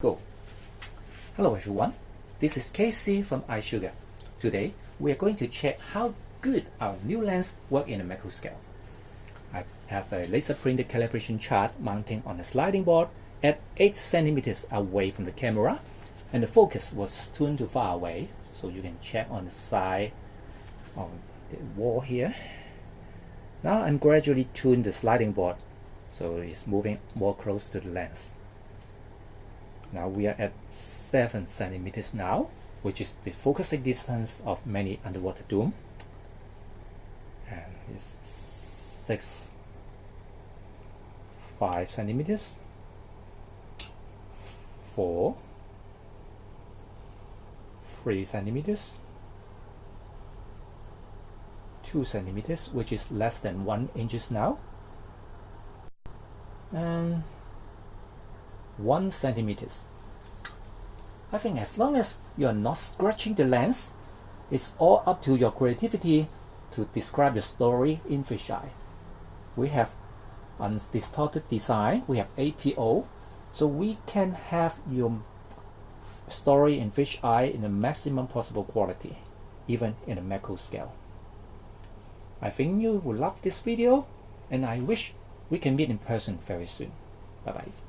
Go. Hello everyone, this is Casey from iZugar. Today we are going to check how good our new lens work in a macro scale. I have a laser printed calibration chart mounting on a sliding board at 8 centimeters away from the camera, and the focus was tuned to far away, so you can check on the side on the wall here. Now I'm gradually tuning the sliding board so it's moving more close to the lens. Now we are at 7 centimeters now, which is the focusing distance of many underwater doom. And it's 5 centimeters, 4, 3 centimeters, 2 centimeters, which is less than 1 inch now, and 1 centimeters. I think as long as you're not scratching the lens, it's all up to your creativity to describe the story in fisheye. We have undistorted design, we have APO, so we can have your story in fisheye in the maximum possible quality, even in a macro scale. I think you will love this video, and I wish we can meet in person very soon. Bye bye.